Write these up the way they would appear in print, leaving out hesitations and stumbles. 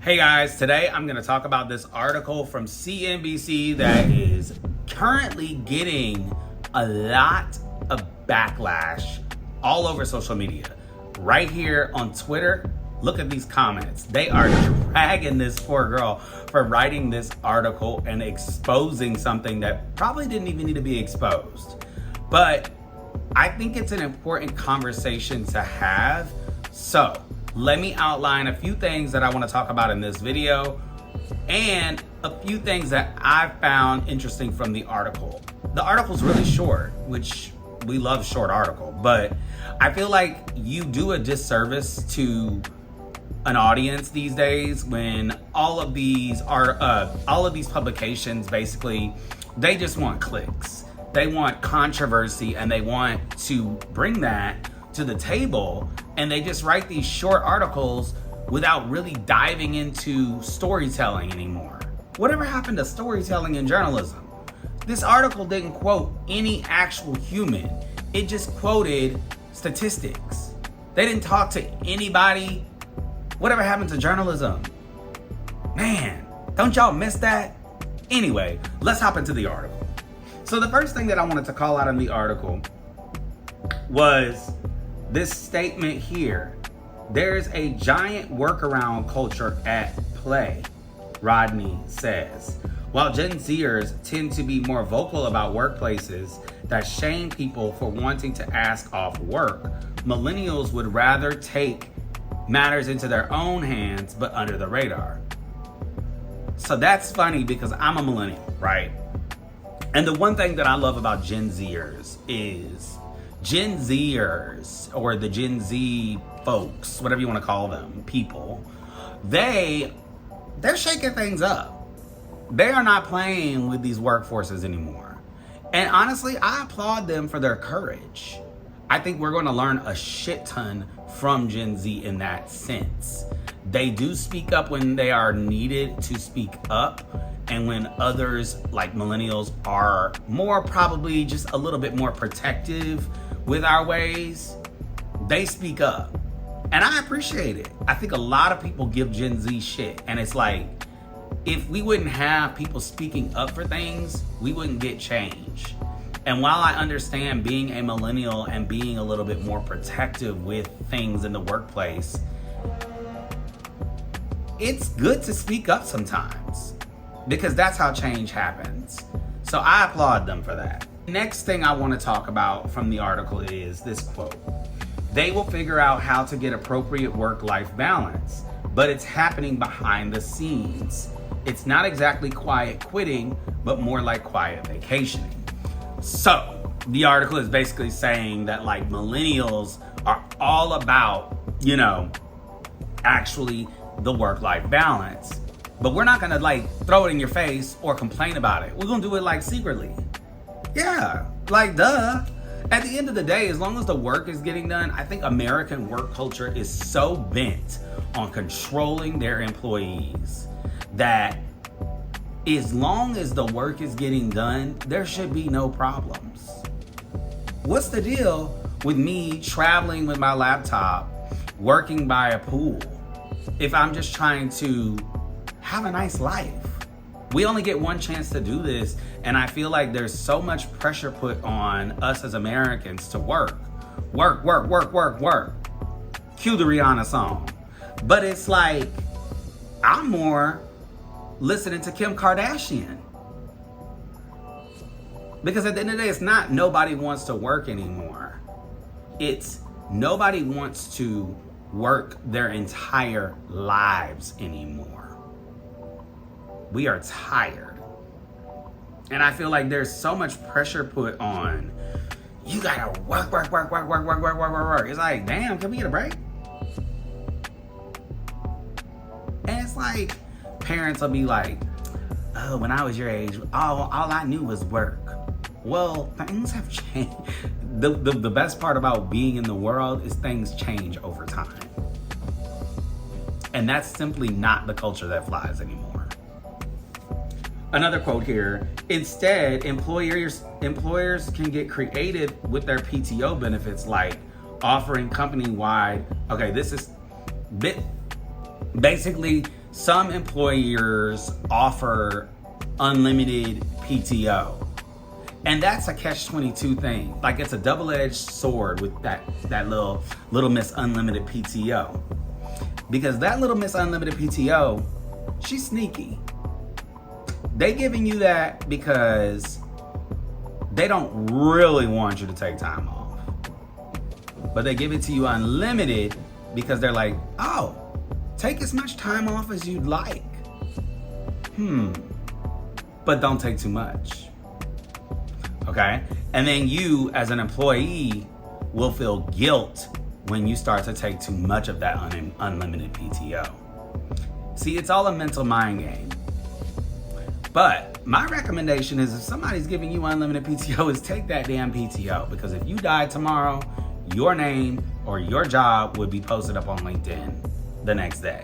Hey guys, today I'm going to talk about this article from CNBC that is currently getting a lot of backlash all over social media. Right here on Twitter, look at these comments. They are dragging this poor girl for writing this article and exposing something that probably didn't even need to be exposed. But I think it's an important conversation to have. So let me outline a few things that I want to talk about in this video and a few things that I found interesting from the article. The article's really short, which we love short article, but I feel like you do a disservice to an audience these days when all of these publications basically, they just want clicks. They want controversy and they want to bring that to the table, and they just write these short articles without really diving into storytelling anymore. Whatever happened to storytelling in journalism? This article didn't quote any actual human. It just quoted statistics. They didn't talk to anybody. Whatever happened to journalism? Man, don't y'all miss that? Anyway, let's hop into the article. So the first thing that I wanted to call out in the article was this statement here. There's a giant workaround culture at play, Rodney says. While Gen Zers tend to be more vocal about workplaces that shame people for wanting to ask off work, millennials would rather take matters into their own hands but under the radar. So that's funny because I'm a millennial, right? And the one thing that I love about Gen Zers is Gen Zers, or the Gen Z folks, whatever you want to call them, people, they're shaking things up. They are not playing with these workforces anymore. And honestly, I applaud them for their courage. I think we're going to learn a shit ton from Gen Z in that sense. They do speak up when they are needed to speak up, and when others like millennials are more probably just a little bit more protective with our ways, they speak up. And I appreciate it. I think a lot of people give Gen Z shit, and it's like, if we wouldn't have people speaking up for things, we wouldn't get change. And while I understand being a millennial and being a little bit more protective with things in the workplace, it's good to speak up sometimes because that's how change happens. So I applaud them for that. Next thing I want to talk about from the article is this quote. They will figure out how to get appropriate work-life balance, but it's happening behind the scenes. It's not exactly quiet quitting, but more like quiet vacationing. So the article is basically saying that like millennials are all about, actually the work-life balance, but we're not gonna like throw it in your face or complain about it. We're gonna do it like secretly. Yeah, like duh. At the end of the day, as long as the work is getting done, I think American work culture is so bent on controlling their employees that as long as the work is getting done, there should be no problems. What's the deal with me traveling with my laptop, working by a pool, if I'm just trying to have a nice life? We only get one chance to do this, and I feel like there's so much pressure put on us as Americans to work. Work, work, work, work, work. Cue the Rihanna song. But it's like, I'm more listening to Kim Kardashian. Because at the end of the day, it's not nobody wants to work anymore. It's nobody wants to work their entire lives anymore. We are tired. And I feel like there's so much pressure put on, you gotta work, work, work, work, work, work, work, work, work, work. It's like, damn, can we get a break? And it's like, parents will be like, oh, when I was your age, all I knew was work. Well, things have changed. The best part about being in the world is things change over time. And that's simply not the culture that flies anymore. Another quote here, instead, employers can get creative with their PTO benefits, like offering company-wide, okay, this is basically some employers offer unlimited PTO. And that's a catch-22 thing. Like, it's a double-edged sword with that little Miss Unlimited PTO. Because that little Miss Unlimited PTO, she's sneaky. They giving you that because they don't really want you to take time off. But they give it to you unlimited because they're like, oh, take as much time off as you'd like. But don't take too much. Okay? And then you, as an employee, will feel guilt when you start to take too much of that unlimited PTO. See, it's all a mental mind game. But my recommendation is if somebody's giving you unlimited PTO is take that damn PTO, because if you die tomorrow, your name or your job would be posted up on LinkedIn the next day.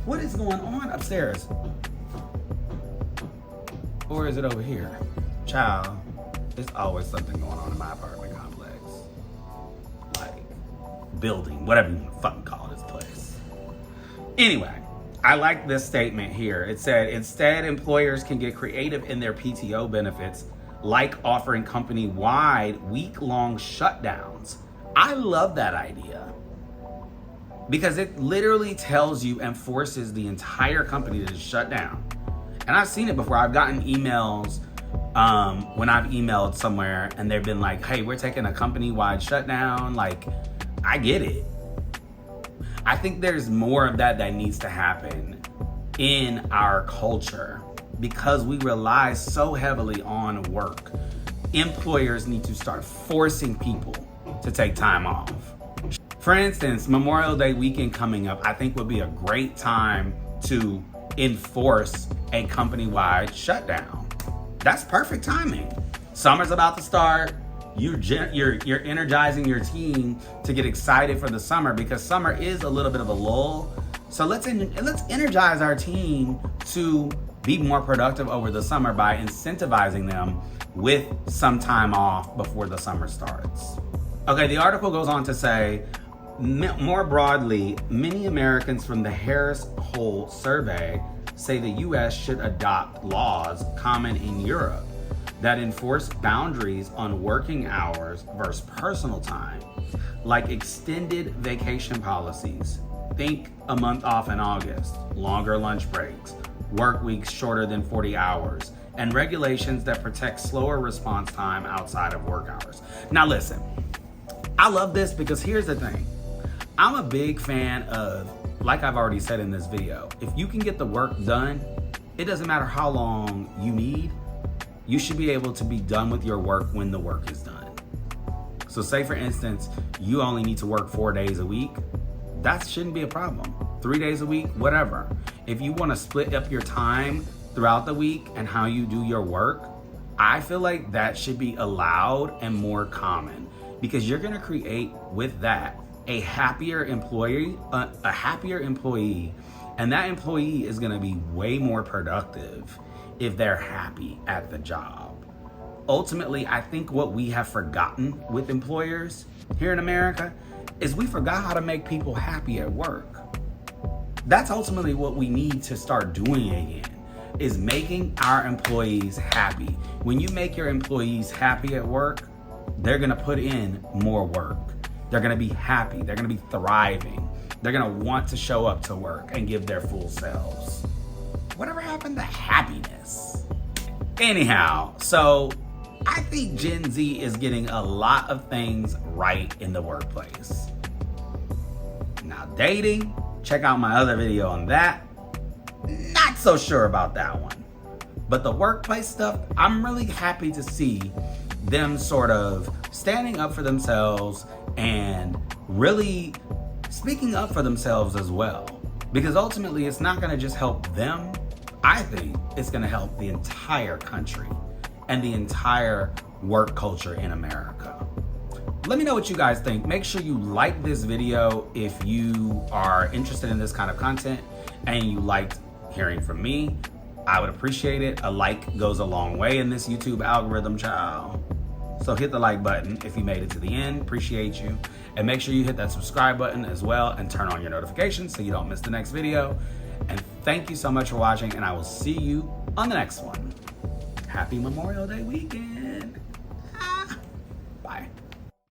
What is going on upstairs? Or is it over here? Child, there's always something going on in my apartment complex. Like, building, whatever you want to fucking call this place. Anyway, I like this statement here. It said, instead, employers can get creative in their PTO benefits, like offering company-wide week-long shutdowns. I love that idea because it literally tells you and forces the entire company to shut down. And I've seen it before. I've gotten emails when I've emailed somewhere and they've been like, hey, we're taking a company-wide shutdown. Like, I get it. I think there's more of that needs to happen in our culture because we rely so heavily on work. Employers need to start forcing people to take time off. For instance, Memorial Day weekend coming up, I think would be a great time to enforce a company-wide shutdown. That's perfect timing. Summer's about to start. You're energizing your team to get excited for the summer because summer is a little bit of a lull. So let's energize our team to be more productive over the summer by incentivizing them with some time off before the summer starts. Okay, the article goes on to say, more broadly, many Americans from the Harris Poll survey say the U.S. should adopt laws common in Europe that enforce boundaries on working hours versus personal time, like extended vacation policies. Think a month off in August, longer lunch breaks, work weeks shorter than 40 hours, and regulations that protect slower response time outside of work hours. Now listen, I love this because here's the thing. I'm a big fan of, like I've already said in this video, if you can get the work done, it doesn't matter how long you need, you should be able to be done with your work when the work is done. So say for instance, you only need to work 4 days a week, that shouldn't be a problem. 3 days a week, whatever. If you want to split up your time throughout the week and how you do your work, I feel like that should be allowed and more common because you're going to create with that a happier employee, and that employee is going to be way more productive if they're happy at the job. Ultimately, I think what we have forgotten with employers here in America is we forgot how to make people happy at work. That's ultimately what we need to start doing again, is making our employees happy. When you make your employees happy at work, they're gonna put in more work. They're gonna be happy, they're gonna be thriving. They're gonna want to show up to work and give their full selves. Whatever happened to happiness? Anyhow, so I think Gen Z is getting a lot of things right in the workplace. Now dating, check out my other video on that. Not so sure about that one. But the workplace stuff, I'm really happy to see them sort of standing up for themselves and really speaking up for themselves as well. Because ultimately, it's not gonna just help them. I think it's gonna help the entire country and the entire work culture in America. Let me know what you guys think. Make sure you like this video if you are interested in this kind of content and you liked hearing from me. I would appreciate it. A like goes a long way in this YouTube algorithm, child. So hit the like button if you made it to the end. Appreciate you. And make sure you hit that subscribe button as well and turn on your notifications so you don't miss the next video. And thank you so much for watching, and I will see you on the next one. Happy Memorial Day weekend.